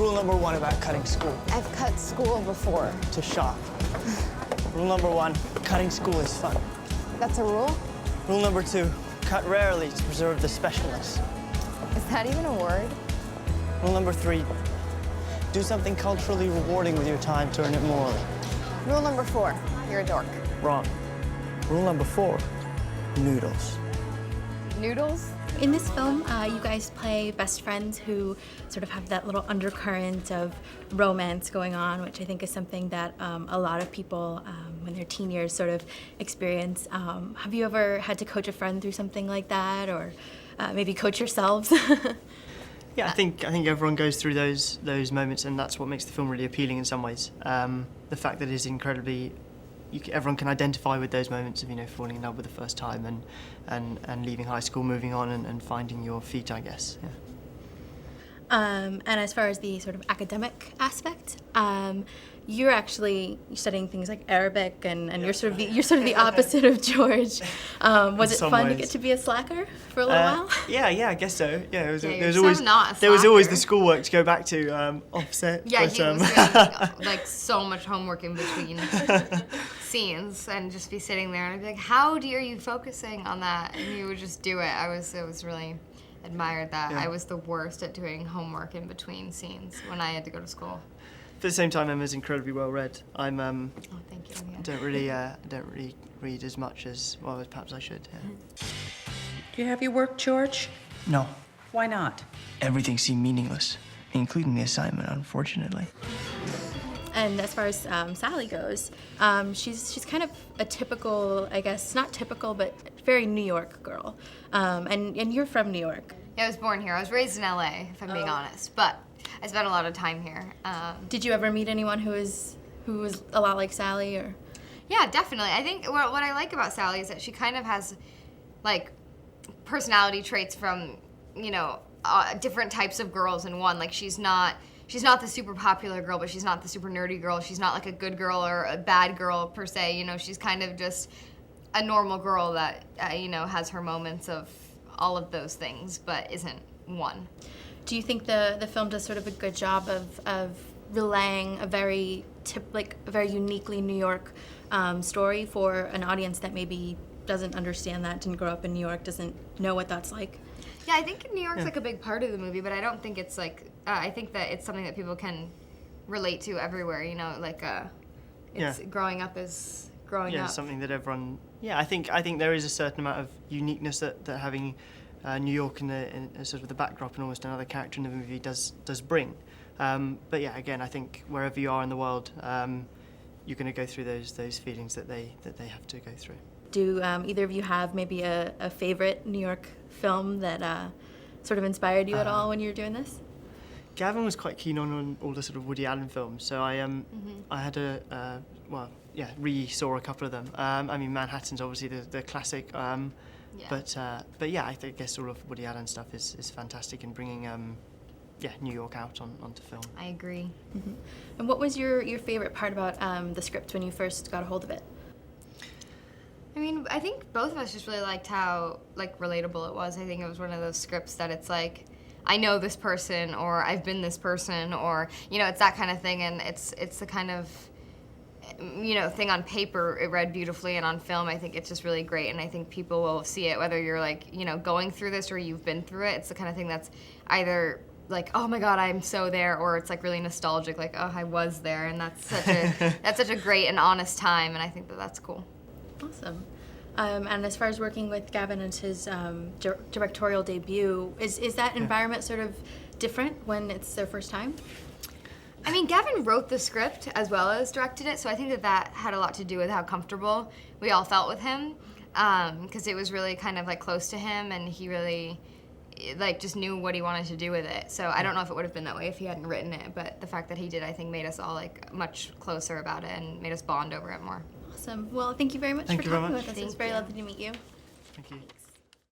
Rule number one about cutting school. I've cut school before. To shop. Rule number one, cutting school is fun. That's a rule? Rule number two, cut rarely to preserve the specialness. Is that even a word? Rule number three, do something culturally rewarding with your time to earn it morally. Rule number four, you're a dork. Wrong. Rule number four, noodles. Noodles? In this film, you guys play best friends who sort of have that little undercurrent of romance going on, which I think is something that a lot of people, when they're teen years, sort of experience. Have you ever had to coach a friend through something like that, or maybe coach yourselves? Yeah, I think everyone goes through those moments, and that's what makes the film really appealing in some ways. The fact that it is incredibly, everyone can identify with those moments of falling in love with the first time and leaving high school, moving on, and finding your feet, I guess. Yeah. And as far as the sort of academic aspect, you're actually studying things like Arabic, and you're sort of the opposite of George. Was it fun to get to be a slacker for a little while? Yeah, I guess so. Yeah, there Not was always the schoolwork to go back to offset. Yeah, but, he was doing, like so much homework in between scenes, and just be sitting there, and I'd be like, "How are you focusing on that?" And he would just do it. It was really admired that. Yeah. I was the worst at doing homework in between scenes when I had to go to school. At the same time, Emma's incredibly well read. I'm Oh, thank you. Yeah. don't really read as much as well as perhaps I should. Yeah. Do you have your work, George? No, Why not? everything seemed meaningless, including the assignment, unfortunately. And as far as Sally goes, she's kind of a typical, I guess, not typical, but very New York girl. And you're from New York. Yeah, I was born here. I was raised in LA, if I'm being honest, but I spent a lot of time here. Did you ever meet anyone who was a lot like Sally, or? Yeah, definitely. I think what I like about Sally is that she kind of has, like, personality traits from, different types of girls in one. Like, she's not the super popular girl, but she's not the super nerdy girl. She's not like a good girl or a bad girl per se. She's kind of just a normal girl that, has her moments of all of those things, but isn't one. Do you think the film does sort of a good job of relaying a very uniquely New York story for an audience that maybe doesn't understand that, didn't grow up in New York, doesn't know what that's like? Yeah, I think New York's like a big part of the movie, but I don't think it's like, I think that it's something that people can relate to everywhere, growing up is growing up. Yeah, something that everyone, I think there is a certain amount of uniqueness that having New York in sort of the backdrop and almost another character in the movie does bring. But yeah, again, I think wherever you are in the world, you're going to go through those feelings that they have to go through. Do either of you have maybe a favorite New York film that sort of inspired you at all when you were doing this? Gavin was quite keen on all the sort of Woody Allen films, so I had re-saw a couple of them. Manhattan's obviously the classic, but yeah, I guess all of Woody Allen stuff is fantastic in bringing New York out onto film. I agree. Mm-hmm. And what was your favorite part about the script when you first got a hold of it? I think both of us just really liked how relatable it was. I think it was one of those scripts that it's like, I know this person, or I've been this person, or it's that kind of thing, and it's the kind of thing on paper it read beautifully, and on film I think it's just really great, and I think people will see it whether you're going through this or you've been through it. It's the kind of thing that's either like, oh my God, I'm so there, or it's like really nostalgic, like, oh, I was there, and that's such a great and honest time, and I think that's cool. Awesome. And as far as working with Gavin and his directorial debut, is that environment sort of different when it's their first time? Gavin wrote the script as well as directed it, so I think that had a lot to do with how comfortable we all felt with him, because it was really kind of close to him, and he really just knew what he wanted to do with it. So I don't know if it would have been that way if he hadn't written it, but the fact that he did, I think, made us all much closer about it and made us bond over it more. Awesome. Well, thank you very much for talking with us. It was very lovely to meet you. Thank you.